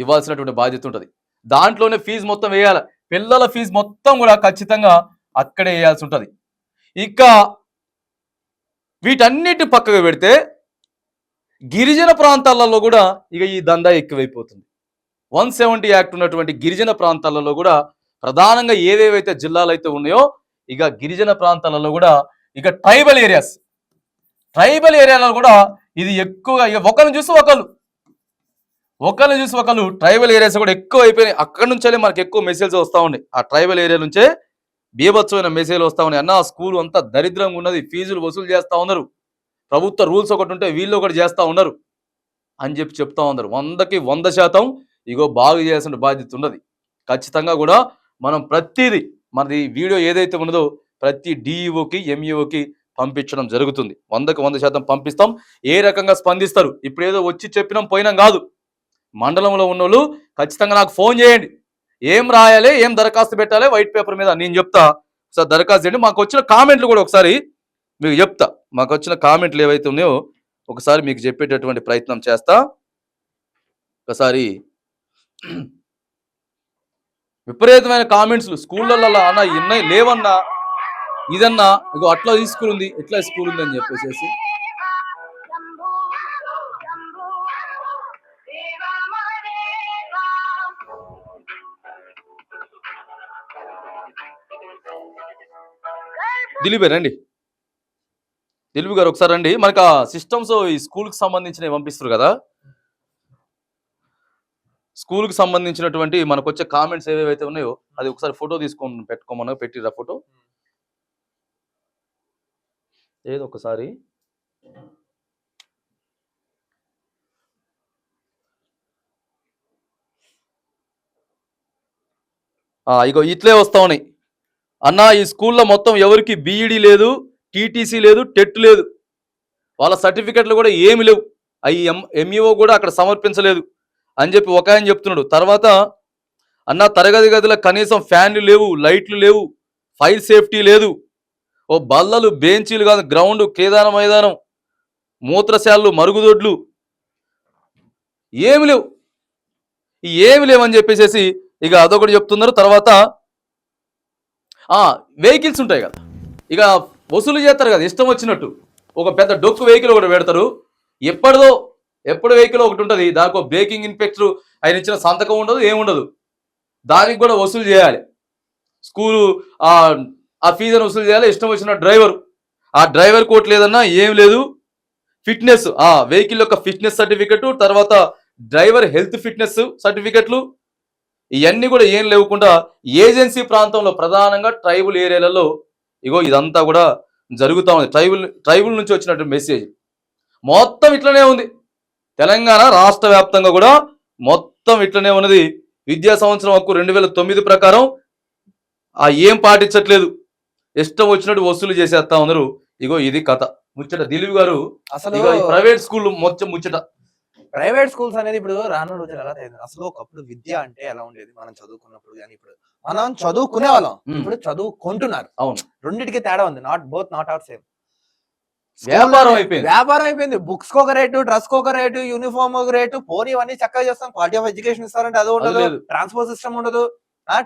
Speaker 1: ఇవ్వాల్సినటువంటి బాధ్యత ఉంటుంది. దాంట్లోనే ఫీజు మొత్తం వేయాలి. పిల్లల ఫీజు మొత్తం కూడా ఖచ్చితంగా అక్కడే వేయాల్సి ఉంటుంది. ఇక వీటన్నిటి పక్కకు పెడితే గిరిజన ప్రాంతాలలో కూడా ఇక ఈ దందా ఎక్కువైపోతుంది. 170 యాక్ట్ ఉన్నటువంటి గిరిజన ప్రాంతాలలో కూడా ప్రధానంగా ఏవేవైతే జిల్లాలు అయితే ఉన్నాయో ఇక గిరిజన ప్రాంతాలలో కూడా ఇక ట్రైబల్ ఏరియాలలో కూడా ఇది ఎక్కువగా ఇక ఒకరిని చూసి ఒకళ్ళు ట్రైబల్ ఏరియాస్ కూడా ఎక్కువ అయిపోయినాయి. అక్కడి నుంచే మనకి ఎక్కువ మెసేజ్ వస్తూ ఉన్నాయి. ఆ ట్రైబల్ ఏరియా నుంచే బీభత్సమైన మెసేజ్లు వస్తూ ఉన్నాయి. అన్న స్కూల్ అంతా దరిద్రంగా ఉన్నది, ఫీజులు వసూలు చేస్తూ ఉన్నారు, ప్రభుత్వ రూల్స్ ఒకటి ఉంటే వీళ్ళు ఒకటి చేస్తూ ఉన్నారు అని చెప్తా ఉన్నారు. 100కి 100% ఇగో బాగు చేయాల్సిన బాధ్యత ఉన్నది. ఖచ్చితంగా కూడా మనం ప్రతిదీ మనది వీడియో ఏదైతే ఉన్నదో ప్రతి డిఈఓకి ఎంఈఓకి పంపించడం జరుగుతుంది. 100కి 100% పంపిస్తాం. ఏ రకంగా స్పందిస్తారు, ఇప్పుడు ఏదో వచ్చి చెప్పినాం పోయినాం కాదు. మండలంలో ఉన్నోళ్ళు ఖచ్చితంగా నాకు ఫోన్ చేయండి, ఏం రాయాలి, ఏం దరఖాస్తు పెట్టాలి వైట్ పేపర్ మీద నేను చెప్తా. సార్ దరఖాస్తు చేయండి. మాకు వచ్చిన కామెంట్లు కూడా ఒకసారి మీకు చెప్తా. మాకు వచ్చిన కామెంట్లు ఏవైతే ఉన్నాయో ఒకసారి మీకు చెప్పేటటువంటి ప్రయత్నం చేస్తా. ఒకసారి విపరీతమైన కామెంట్స్ స్కూళ్ళల్లో అన్న ఇన్నై లేవన్నా, ఇదన్నా ఇగో అట్లా స్కూల్ ఉంది, ఇట్లా స్కూల్ ఉంది అని చెప్పేసి దిలీప్ రండి, దిలీప్ గారు ఒకసారి రండి. మనకు ఆ సిస్టమ్స్ ఈ స్కూల్కి సంబంధించినవి పంపిస్తారు కదా, స్కూల్కి సంబంధించినటువంటి మనకు వచ్చే కామెంట్స్ ఏవేవైతే ఉన్నాయో అది ఒకసారి ఫోటో తీసుకొని పెట్టుకోమన్నా, పెట్టిరా ఫోటో ఏదో ఒకసారి. ఇగో ఇట్లే వస్తా ఉన్నాయి అన్న. ఈ స్కూల్లో మొత్తం ఎవరికి బీఈడి లేదు, టీటీసీ లేదు, టెట్ లేదు, వాళ్ళ సర్టిఫికెట్లు కూడా ఏమి లేవు, అవి ఎంఈఓ కూడా అక్కడ సమర్పించలేదు అని చెప్పి ఒక ఆయన చెప్తున్నాడు. తర్వాత అన్న తరగతి గదిలో కనీసం ఫ్యాన్లు లేవు, లైట్లు లేవు, ఫైర్ సేఫ్టీ లేదు, ఓ బల్లలు బెంచీలు కాదు, గ్రౌండ్ కేదాన మైదానం, మూత్రశాలలు, మరుగుదొడ్లు ఏమి లేవని చెప్పేసి ఇక అదొకటి చెప్తున్నారు. తర్వాత వెహికల్స్ ఉంటాయి కదా, ఇక వసూలు చేస్తారు కదా ఇష్టం వచ్చినట్టు, ఒక పెద్ద డొక్కు వెహికల్ ఒకటి పెడతారు. ఎప్పుడు వెహికల్ ఒకటి ఉంటుంది, దానికి ఒక బ్రేకింగ్ ఇన్స్పెక్టర్ ఆయన ఇచ్చిన సంతకం ఉండదు, ఏముండదు, దానికి కూడా వసూలు చేయాలి. స్కూలు ఆ ఫీజును వసూలు చేయాలి. ఇష్టం వచ్చిన డ్రైవర్ కోట్ లేదన్నా ఏం లేదు. ఫిట్నెస్ వెహికల్ యొక్క ఫిట్నెస్ సర్టిఫికెట్, తర్వాత డ్రైవర్ హెల్త్ ఫిట్నెస్ సర్టిఫికెట్లు ఇవన్నీ కూడా ఏం లేకుండా ఏజెన్సీ ప్రాంతంలో ప్రధానంగా ట్రైబల్ ఏరియాలలో ఇగో ఇదంతా కూడా జరుగుతూ ఉంది. ట్రైబుల్ నుంచి వచ్చినటువంటి మెసేజ్ మొత్తం ఇట్లనే ఉంది. తెలంగాణ రాష్ట్ర వ్యాప్తంగా కూడా మొత్తం ఇట్లనే ఉన్నది. విద్యా సంవత్సరం హక్కు 2009 ప్రకారం ఏం పాటించట్లేదు, ఇష్టం వచ్చినట్టు వసూలు చేసేస్తా ఉన్నారు. ఇగో ఇది కథ ముచ్చట. దిలీప్ గారు అసలు ప్రైవేట్ స్కూల్ మొత్తం ముచ్చట,
Speaker 2: ప్రైవేట్ స్కూల్స్ అనేది ఇప్పుడు రానున్న రోజులు ఎలా తయారు. అసలు ఒకప్పుడు విద్య అంటే ఎలా ఉండేది మనం చదువుకున్నప్పుడు, కానీ ఇప్పుడు మనం చదువుకునే వాళ్ళం, ఇప్పుడు చదువుకుంటున్నారు.
Speaker 1: అవును,
Speaker 2: రెండింటికి తేడా ఉంది. Not out same.
Speaker 1: వ్యాపారం
Speaker 2: అయిపోయింది. బుక్స్ కి ఒక రేటు, డ్రెస్ కి ఒక రేటు, యూనిఫామ్ ఒక రేటు, పోనీ ఇవన్నీ చక్కగా చేస్తాం. క్వాలిటీ ఆఫ్ ఎడ్యుకేషన్ ఇస్తారంటే అది ఉండదు, ట్రాన్స్పోర్ట్ సిస్టమ్ ఉండదు,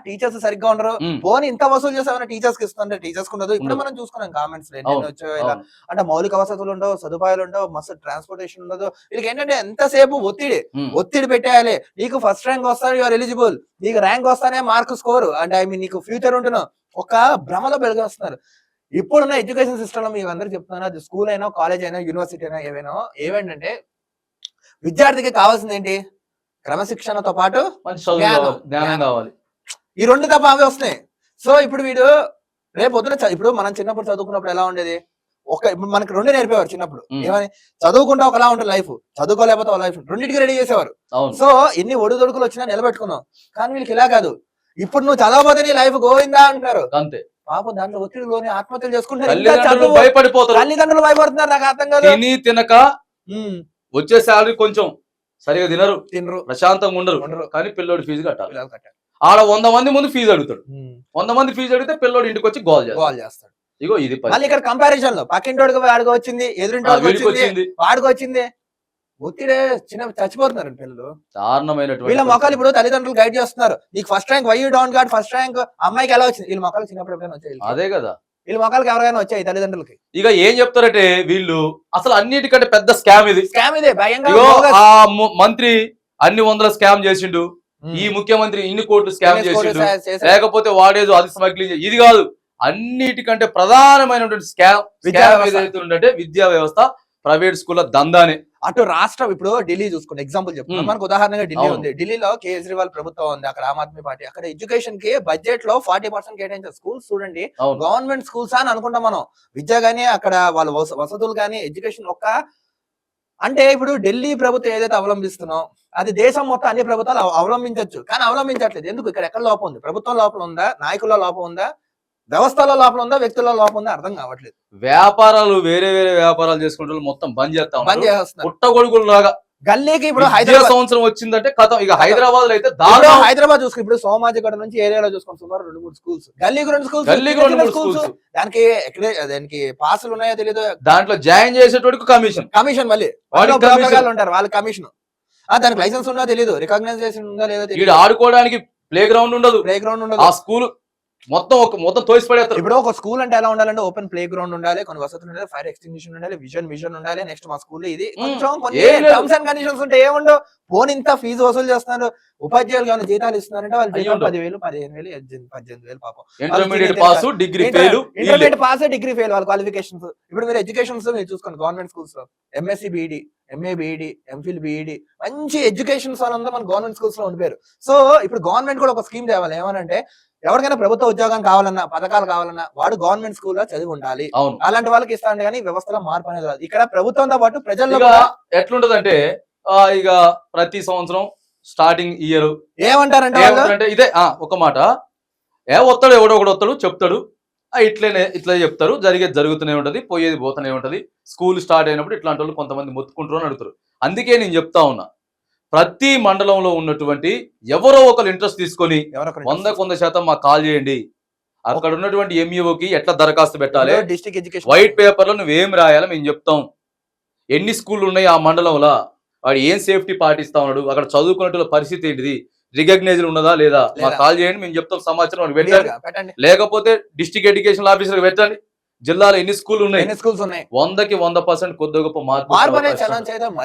Speaker 2: టీచర్స్ సరిగ్గా ఉండరు. పోనీ ఇంత వసూలు చేస్తామని టీచర్స్ కి ఇస్తుంటే టీచర్స్ కి ఉండదు. ఇప్పుడు మనం చూసుకున్నాం కామెంట్స్ అంటే మౌలిక వసతులు ఉండవు, సదుపాయాలు ఉండవు, మస్తు ట్రాన్స్పోర్టేషన్ ఉండదు. వీళ్ళకి ఏంటంటే ఎంతసేపు ఒత్తిడి పెట్టేయాలి. నీకు ఫస్ట్ ర్యాంక్ వస్తాను, యూఆర్ ఎలిజిబుల్, నీకు ర్యాంక్ వస్తానే మార్క్ స్కోర్ అంటే నీకు ఫ్యూచర్ ఉంటున్నావు, ఒక భ్రమలో పెరిగొస్తున్నారు. ఇప్పుడున్న ఎడ్యుకేషన్ సిస్టమ్ లో మీకు అందరికి చెప్తున్నా, అది స్కూల్ అయినా, కాలేజ్ అయినా, యూనివర్సిటీ అయినా, ఏవేంటంటే విద్యార్థికి కావాల్సింది ఏంటి, క్రమశిక్షణతో పాటు
Speaker 1: జ్ఞానం కావాలి.
Speaker 2: ఈ రెండు తప్ప అవే వస్తున్నాయి. సో ఇప్పుడు వీడు రేపు పొద్దున ఇప్పుడు మనం చిన్నప్పుడు చదువుకున్నప్పుడు ఎలా ఉండేది, ఇప్పుడు మనకి రెండు నేర్పేవారు చిన్నప్పుడు. ఏమని చదువుకుంటే ఒకలా ఉంటుంది లైఫ్, చదువుకోలేకపోతే ఒక లైఫ్, రెండింటికి రెడీ చేసేవారు. సో ఎన్ని ఒడిదొడుకులు వచ్చినా నిలబెట్టుకున్నాం. కానీ వీళ్ళకి ఇలా కాదు, ఇప్పుడు నువ్వు చదవకపోతే నీ లైఫ్ గోవిందా అంటున్నారు.
Speaker 1: అంతే.
Speaker 2: పాపం దాంట్లో ఒత్తిడిలోని ఆత్మహత్యలు చేసుకుంటారు,
Speaker 1: తల్లిదండ్రులు
Speaker 2: భయపడిపోతున్నారు. నాకు అర్థం కాదు.
Speaker 1: తినక వచ్చే శాలరీ కొంచెం సరిగా తినరు, ప్రశాంతంగా ఉండరు, కానీ పిల్లోడి ఫీజు కట్టాలి. ఆడ 100 మంది ముందు ఫీజు అడుగుతాడు, 100 మంది ఫీజు అడిగితే పిల్లోడు ఇంటికి వచ్చి గోల్ చేస్తాడు. ఇగో ఇది
Speaker 2: ఇక్కడ కంపారిజన్ లో పక్కింటోడికి వాడికి వచ్చింది, ఎదురింటోడికి వాడికి వచ్చింది, ఒత్తిడే చచ్చిపోతున్నారు పిల్లలు. దారుణమైనటువంటి వీళ్ళ మొక్కలు ఇప్పుడు తల్లిదండ్రులు గైడ్ చేస్తున్నారు. నీకు first rank why down guard, first rank అమ్మాయికి ఎలా వచ్చింది, వీళ్ళ మొక్కలు చిన్నప్పుడు వచ్చాయి.
Speaker 1: అదే కదా,
Speaker 2: వీళ్ళ మొక్కలకి ఎవరైనా వచ్చాయి తల్లిదండ్రులకి.
Speaker 1: ఇక ఏం చెప్తారంటే వీళ్ళు అసలు అన్నిటికంటే పెద్ద స్కామ్ ఇది.
Speaker 2: స్కామ్ ఇదే భయంగా.
Speaker 1: ఇగో ఆ మంత్రి అన్ని వందల స్కామ్ చేసిండు, ఈ ముఖ్యమంత్రి ఇన్ని కోట్లు స్కామ్ చేసిండు, లేకపోతే వాడేదో అది స్మగ్లింగ్. ఇది కాదు, అన్నిటికంటే ప్రధానమైనటువంటి స్కామ్ ఏదైతే ఉందంటే విద్యా వ్యవస్థ, ప్రైవేట్ స్కూల్ దందానే.
Speaker 2: అటు రాష్ట్రం ఇప్పుడు ఢిల్లీ చూసుకోండి, ఎగ్జాంపుల్ చెప్తున్నాం మనకు ఉదాహరణగా ఢిల్లీ ఉంది. ఢిల్లీలో కేజ్రీవాల్ ప్రభుత్వం ఉంది, అక్కడ ఆమ్ ఆద్మీ పార్టీ. అక్కడ ఎడ్యుకేషన్ కి బడ్జెట్ లో 40% కేటాయించారు. స్కూల్స్ చూడండి, గవర్నమెంట్ స్కూల్స్ అని అనుకుంటాం మనం. విద్య గానీ అక్కడ వాళ్ళ వసతులు కానీ ఎడ్యుకేషన్ అంటే ఇప్పుడు ఢిల్లీ ప్రభుత్వం ఏదైతే అవలంబిస్తున్నాం అది దేశం మొత్తం అన్ని ప్రభుత్వాలు అవలంబించవచ్చు, కానీ అవలంబించట్లేదు. ఎందుకు? ఇక్కడ ఎక్కడ లోపం ఉంది? ప్రభుత్వం లోపం ఉందా, నాయకుల లోపం ఉందా, వ్యవస్థలో లోపం ఉందా, వ్యక్తుల లోపం ఉందా? అర్థం కావట్లేదు.
Speaker 1: వ్యాపారాలు వేరే వేరే వ్యాపారాలు చేసుకుంటారు, మొత్తం బంద్ చేస్తున్నారు. పుట్టగొడుగులు లాగా
Speaker 2: గల్లీకి ఇప్పుడు
Speaker 1: హైదరాబాద్ సంవత్సరం వచ్చిందంటే కథం. ఇక హైదరాబాద్ లో అయితే
Speaker 2: హైదరాబాద్ చూసుకుని ఇప్పుడు సోమాజిగూడ నుంచి ఏరియాలో చూసుకుని సుమారు 2-3 స్కూల్స్, గల్లీకి 2 స్కూల్స్. దానికి పాసులు ఉన్నాయో తెలియదు.
Speaker 1: దాంట్లో జాయిన్ చేసేటోడికి కమిషన్
Speaker 2: మళ్ళీ ఉంటారు వాళ్ళ కమిషన్. దానికి లైసెన్స్ ఉందో తెలియదు, రికగ్నైజేషన్ ఉందో లేదో తెలియదు.
Speaker 1: ఆడుకోవడానికి ప్లే గ్రౌండ్ ఉండదు. ఆ స్కూల్ మొత్తం తోసి పడేస్తారు.
Speaker 2: ఇప్పుడు ఒక స్కూల్ అంటే ఎలా ఉండాలంటే ఓపెన్ ప్లే గ్రౌండ్ ఉండాలి, కొన్ని వసతులు ఉండాలి, ఫైర్ ఎక్స్టింగ్విషన్ ఉండాలి, విజన్ ఉండాలి. నెక్స్ట్ మా స్కూల్ ఇది కొంచెం టర్మ్స్ అండ్ కండిషన్స్ ఉంటే ఏముండవు. పోనీ ఇంత ఫీజు వసూలు చేస్తున్నారు, ఉపాధ్యాయులు కానీ జీతాలు ఇస్తున్నారంటే వాళ్ళు 10,000, 15,000, 18,000 పాపం.
Speaker 1: ఇంటర్మీడియట్ పాస్, డిగ్రీ
Speaker 2: ఫెయిల్ వాళ్ళ క్వాలిఫికేషన్స్. ఇప్పుడు మీరు ఎడ్యుకేషన్స్ మీరు చూసుకోండి, గవర్నమెంట్ స్కూల్స్ లో MSc BEd, MA BEd, MPhil BEd, మంచి ఎడ్యుకేషన్స్ వాళ్ళంతా మన గవర్నమెంట్ స్కూల్స్ లో ఉండిపోయారు. సో ఇప్పుడు గవర్నమెంట్ కూడా ఒక స్కీమ్ తేవాలి. ఏమనంటే ఎవరికైనా ప్రభుత్వ ఉద్యోగం కావాలన్నా, పథకాలు కావాలన్నా వాడు గవర్నమెంట్ స్కూల్లో చదివి ఉండాలి. అలాంటి వాళ్ళకి ఇస్తాండి, కానీ వ్యవస్థలో మార్పు అనేది రాదు. ఇక్కడ ప్రభుత్వంతో పాటు ప్రజల్లో
Speaker 1: ఎట్లుంటదంటే ఇక ప్రతి సంవత్సరం స్టార్టింగ్ ఇయర్
Speaker 2: ఏమంటారంటే
Speaker 1: ఇదే ఒక మాట, వస్తాడు ఎవడో ఒకడు వస్తాడు చెప్తాడు, ఇట్లా చెప్తారు, జరుగుతూనే ఉంటది, పోయేది పోతూనే ఉంటది. స్కూల్ స్టార్ట్ అయినప్పుడు ఇట్లాంటి వాళ్ళు కొంతమంది మొత్తుకుంటారు అని అడుగుతారు. అందుకే నేను చెప్తా ఉన్నా, ప్రతి మండలంలో ఉన్నటువంటి ఎవరో ఒకరు ఇంట్రెస్ట్ తీసుకొని 100% మాకు కాల్ చేయండి. అక్కడ ఉన్నటువంటి ఎంఈఓకి ఎట్లా దరఖాస్తు పెట్టాలి,
Speaker 2: డిస్ట్రిక్ట్ ఎడ్యుకేషన్
Speaker 1: వైట్ పేపర్ లో నువ్వేం రాయాలి మేము చెప్తాం. ఎన్ని స్కూళ్ళు ఉన్నాయి ఆ మండలంలో, వాడు ఏం సేఫ్టీ పాటిస్తా ఉన్నాడు, అక్కడ చదువుకునే పరిస్థితి ఏంటిది, రికగ్నైజ్ ఉన్నదా లేదా, మాకు కాల్ చేయండి మేము చెప్తాం. సమాచారం పెట్టండి, లేకపోతే డిస్ట్రిక్ట్ ఎడ్యుకేషన్ ఆఫీసర్ పెట్టండి. జిల్లాలో ఎన్ని స్కూల్ ఉన్నాయి, 100కి 100% కొద్ది గొప్ప మార్పు.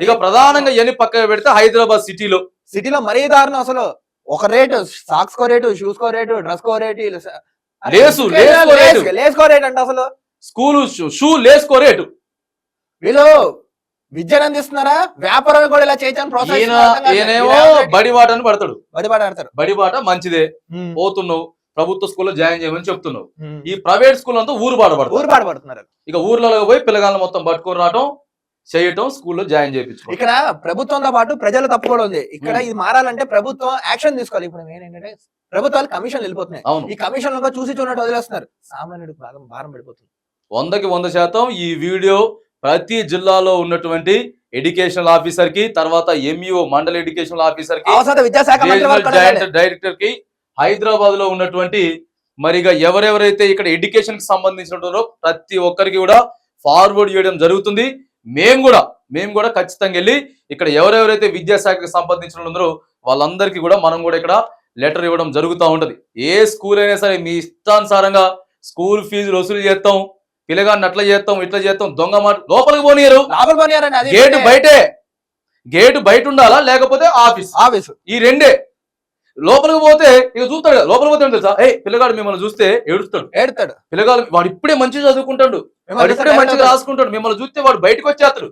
Speaker 1: ఇక ప్రధానంగా ఎన్ని పక్కన పెడితే హైదరాబాద్ సిటీలో
Speaker 2: మరీ దారుణం. అసలు ఒక రేటు, సాక్స్ కో రేటు, షూస్ కో రేటు, డ్రెస్ కో రేటు, లేసుకో రేటు అంటే అసలు
Speaker 1: స్కూల్ షూ లేసుకో రేటు.
Speaker 2: వీళ్ళు విద్యను అందిస్తున్నారా, వ్యాపారం కూడా ఇలా
Speaker 1: చేయనేమో బడిబాట అని పడతాడు. బడిబాట మంచిదే, పోతున్నావు ప్రభుత్వ స్కూల్లో జాయిన్ చేయమని చెప్తున్నావు. ఈ ప్రైవేట్ స్కూల్ అంతా ఊరు పాడబడుతున్నారు. ఇక ఊర్లలో పోయి పిల్లగాళ్ళని మొత్తం పట్టుకొని రావటం, చేయటం, స్కూల్లో జాయిన్ చేయించు.
Speaker 2: ఇక్కడ ప్రభుత్వంతో పాటు ప్రజల తప్పు కూడా ఉంది. ఇక్కడ ఇది మారాలంటే ప్రభుత్వం యాక్షన్ తీసుకోవాలి. ఇప్పుడు ఏంటంటే ప్రభుత్వాలు కమిషన్లు వెళ్ళిపోతున్నాయి. ఈ కమిషన్ చూసి చూడటం వదిలేస్తున్నారు, సామాన్యుడికి భారం పడిపోతుంది.
Speaker 1: 100కి 100% ఈ వీడియో ప్రతి జిల్లాలో ఉన్నటువంటి ఎడ్యుకేషనల్ ఆఫీసర్ కి, తర్వాత ఎంఈఓ మండల ఎడ్యుకేషనల్ ఆఫీసర్ కి,
Speaker 2: విద్యాశాఖ
Speaker 1: డైరెక్టర్ కి, హైదరాబాద్ లో ఉన్నటువంటి మరిగా ఎవరెవరైతే ఇక్కడ ఎడ్యుకేషన్ కి సంబంధించిన ప్రతి ఒక్కరికి కూడా ఫార్వర్డ్ చేయడం జరుగుతుంది. మేము కూడా ఖచ్చితంగా వెళ్ళి ఇక్కడ ఎవరెవరైతే విద్యాశాఖకి సంబంధించిన ఉన్నారో వాళ్ళందరికీ కూడా మనం కూడా ఇక్కడ లెటర్ ఇవ్వడం జరుగుతూ ఉంటది. ఏ స్కూల్ అయినా సరే మీ ఇష్టానుసారంగా స్కూల్ ఫీజులు వసూలు చేస్తాం, పిల్లగాన్ని అట్లా చేస్తాం, ఇట్లా చేస్తాం, దొంగ మాట లోపలికి పోనీయరు. గేటు బయట ఉండాలా, లేకపోతే ఆఫీస్, ఈ రెండే. లోపలికి పోతే ఇక చూస్తాడు, లోపలికి పోతే తెలుసా, పిల్లగాడు మిమ్మల్ని చూస్తే ఏడుస్తాడు. పిల్లగాడు వాడు ఇప్పుడే మంచిగా చదువుకుంటాడు, వాడు ఇప్పుడే మంచిగా రాసుకుంటాడు, మిమ్మల్ని చూస్తే వాడు బయటకు వచ్చేస్తాడు.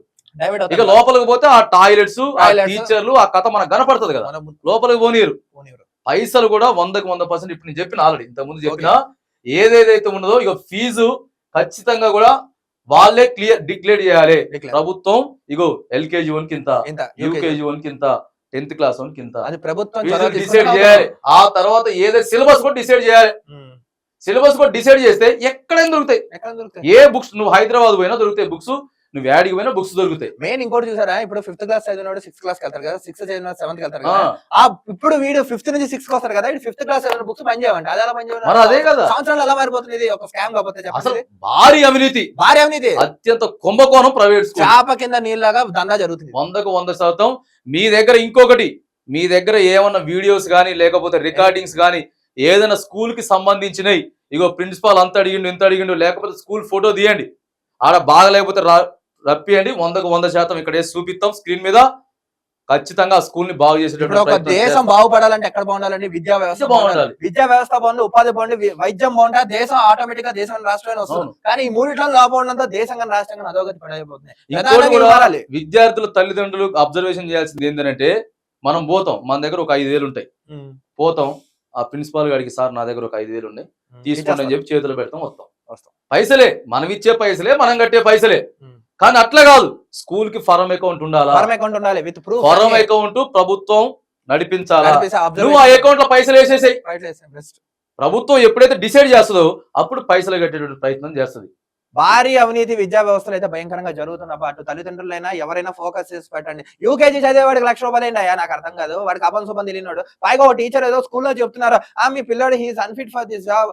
Speaker 1: ఇక లోపలికి పోతే ఆ టాయిలెట్స్, ఆ టీచర్లు, ఆ కథ మనకు కనపడుతుంది కదా, లోపలికి పోనీరు. పైసలు కూడా 100కి 100% ఇప్పుడు నేను చెప్పిన, ఆల్రెడీ ఇంతకుముందు చెప్పిన ఏదేదైతే ఉన్నదో ఇక ఫీజు ఖచ్చితంగా కూడా వాళ్ళే డిక్లేర్ చేయాలి. ప్రభుత్వం ఇగో LKG 1 కింత, UKG 1 కింత, 10th క్లాస్ 1 కింత,
Speaker 2: అది ప్రభుత్వం
Speaker 1: డిసైడ్ చేయాలి. ఆ తర్వాత ఏదైతే సిలబస్ కూడా డిసైడ్ చేయాలి. సిలబస్ కూడా డిసైడ్ చేస్తే ఎక్కడైనా దొరుకుతాయి. ఏ బుక్స్ నువ్వు హైదరాబాద్ పోయినా దొరుకుతాయి బుక్స్, నువ్వు యాడికి పోయినా బుక్స్ దొరుకుతాయి.
Speaker 2: మెయిన్ ఇంకోటి చూసారా, ఇప్పుడు 5th క్లాస్ చదివినాడు 6th క్లాస్కి వెళ్తారు కదా, 6th చదివిన 7th కి వెళ్తారు కదా. ఇప్పుడు వీడు 5th నుంచి 6th కి వస్తారు కదా, 5th క్లాస్ చదివిన బుక్స్ పని చేయమంటే అది ఎలా పని చేయాలి?
Speaker 1: అదే కదా
Speaker 2: సంవత్సరాలు ఎలా మారిపోతుంది. ఇది ఒక స్కామ్ కాకపోతే
Speaker 1: అసలు భారీ అవినీతి, అత్యంత కుంభకోణం. ప్రైవేట్ స్కూల్
Speaker 2: చాప కింద నీళ్ళగా దందా జరుగుతుంది.
Speaker 1: 100కి 100%. మీ దగ్గర ఏమన్నా వీడియోస్ కానీ లేకపోతే రికార్డింగ్స్ కానీ ఏదైనా స్కూల్ కి సంబంధించినవి ఇగో ప్రిన్సిపాల్ అంత అడిగిండు ఇంత అడిగిండు, లేకపోతే స్కూల్ ఫోటో తీయండి, ఆడ బాగా లేకపోతే రప్పియండి, 100కు 100% ఇక్కడ వేసి చూపిస్తాం స్క్రీన్ మీద. ఖచ్చితంగా ఆ స్కూల్ ని బాగు
Speaker 2: ఇప్పుడు
Speaker 1: చేసేటటువంటి
Speaker 2: ఒక
Speaker 1: ప్రయత్నం
Speaker 2: దేశం
Speaker 1: చేస్తాం.
Speaker 2: బాగుపడాలంటే ఎక్కడ బాగుండాలండి? విద్యా వ్యవస్థ
Speaker 1: బాగుండాలి.
Speaker 2: విద్యా వ్యవస్థ బాగుంది, ఉపాధి బాగుంది, వైద్యం బాగుంటే దేశం ఆటోమేటిక్ గా దేశం రాష్ట్రాన్ని వస్తుంది.
Speaker 1: అవును.
Speaker 2: కానీ ఈ మూడిట్లో లోపం ఉండడంతో దేశం కానీ రాష్ట్రం కానీ అధోగతి పడైపోతుంది.
Speaker 1: ఇంకోటి
Speaker 2: ప్రధానంగా
Speaker 1: కూడా
Speaker 2: ఇవి మారాలి.
Speaker 1: విద్యార్థుల తల్లిదండ్రులు అబ్జర్వేషన్ చేయాల్సింది ఏంటంటే, మనం పోతాం, మన దగ్గర ఒక 5,000 ఉంటాయి, పోతాం ఆ ప్రిన్సిపాల్ గారికి, సార్ నా దగ్గర ఒక 5,000 ఉన్నాయి తీసుకోండి అని చెప్పి చేతులు పెడతాం, వస్తాం. పైసలే మనం ఇచ్చే పైసలే, మనం కట్టే పైసలే. కానీ అట్లా కాదు, స్కూల్ కి ఫారం అకౌంట్ ఉండాలా,
Speaker 2: ఫారం అకౌంట్ ఉండాలి విత్ ప్రూఫ్.
Speaker 1: ఫారం అకౌంట్ ప్రభుత్వం నడిపించాలా.
Speaker 2: నడిపించాలి.
Speaker 1: నువ్వు ఆ అకౌంట్ లో పైసలు వేసేసాయి,
Speaker 2: బెస్ట్.
Speaker 1: ప్రభుత్వం ఎప్పుడైతే డిసైడ్ చేస్తుందో అప్పుడు పైసలు కట్టేటువంటి ప్రయత్నం చేస్తుంది.
Speaker 2: భారీ అవినీతి విద్యా వ్యవస్థలు అయితే భయంకరంగా జరుగుతున్న పాటు తల్లిదండ్రులైనా ఎవరైనా ఫోకస్ చేసి పెట్టండి. యూకేజీ చదివేవాడికి ₹1,00,000 అయ్యా, నాకు అర్థం కాదు. వాడికి అపం శుభం తెలియనాడు. పైగా ఒక టీచర్ ఏదో స్కూల్లో చెప్తున్నారు, మీ పిల్లోడు he's unfit for this job,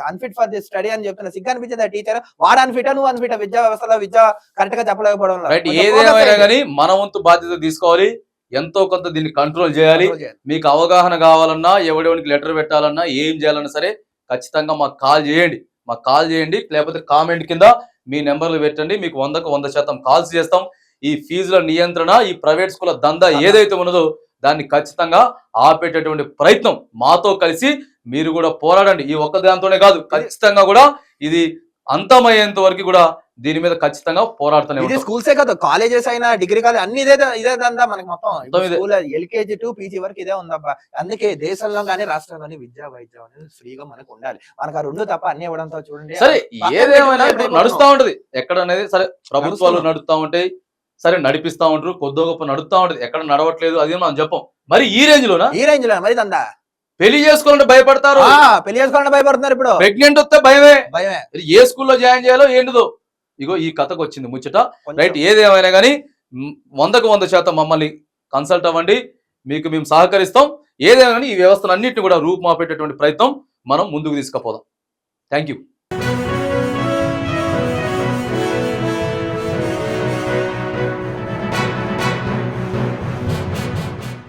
Speaker 2: unfit for this study అని చెప్తున్నా. సిగ్గు అనిపించేది ఆ టీచర్. వాడు అన్ఫిటా నువ్వు అన్ఫిటా? విద్యా వ్యవస్థలో విద్య కరెక్ట్ గా చెప్పలేకపోవడం.
Speaker 1: రైట్, ఏదేమైనా కానీ మన వంతు బాధ్యత తీసుకోవాలి, ఎంతో కొంత దీన్ని కంట్రోల్ చేయాలి. మీకు అవగాహన కావాలన్నా, ఎవడెవరికి లెటర్ పెట్టాలన్నా, ఏం చేయాలన్నా సరే ఖచ్చితంగా మాకు కాల్ చేయండి, లేకపోతే కామెంట్ కింద మీ నెంబర్లు పెట్టండి, మీకు 100కు 100% కాల్స్ చేస్తాం. ఈ ఫీజుల నియంత్రణ, ఈ ప్రైవేట్ స్కూల్ దందా ఏదైతే ఉన్నదో దాన్ని ఖచ్చితంగా ఆపేటటువంటి ప్రయత్నం మాతో కలిసి మీరు కూడా పోరాడండి. ఈ ఒక్క దాంతోనే కాదు, ఖచ్చితంగా కూడా ఇది అంతమయ్యేంత వరకు కూడా దీని మీద ఖచ్చితంగా పోరాడుతూనే ఉంటాం.
Speaker 2: స్కూల్సే కాదు, కాలేజెస్ అయినా, డిగ్రీ కాలేజ్ అన్ని ఇదే దందా మనకి. మొత్తం ఎల్కేజీ టు పీజీ వరకు ఇదే ఉందబ్బా. అందుకే దేశంలో కానీ రాష్ట్రంలోని విద్యా వైద్యం అనేది ఫ్రీగా మనకు ఉండాలి. మనకు ఆ రెండు తప్ప అన్ని ఇవ్వడంతో చూడండి.
Speaker 1: సరే, ఏదేమైనా నడుస్తా ఉంటది ఎక్కడ అనేది. సరే, ప్రభుత్వాలు నడుస్తా ఉంటాయి, సరే నడిపిస్తా ఉంటారు, కొద్దో గొప్ప నడుస్తా ఉంటది. ఎక్కడ నడవట్లేదు అది మనం చెప్పం. మరి ఈ రేంజ్ లో
Speaker 2: మరి దందా.
Speaker 1: పెళ్లి చేసుకోవాలంటే భయపడతారు,
Speaker 2: పెళ్లి చేసుకోవాలంటే భయపడుతున్నారు. ఇప్పుడు
Speaker 1: ప్రెగ్నెంట్ వస్తే భయమే. ఏ స్కూల్లో జాయిన్ చేయాలో ఏంటిదో ఇగో ఈ కథకు వచ్చింది ముచ్చట. రైట్, ఏదేమైనా కానీ 100కు 100% మమ్మల్ని కన్సల్ట్ అవ్వండి, మీకు మేము సహకరిస్తాం. ఏదేమైనా ఈ వ్యవస్థను అన్నింటినీ కూడా రూపుమాపేటటువంటి ప్రయత్నం మనం ముందుకు తీసుకుపోదాం. Thank you.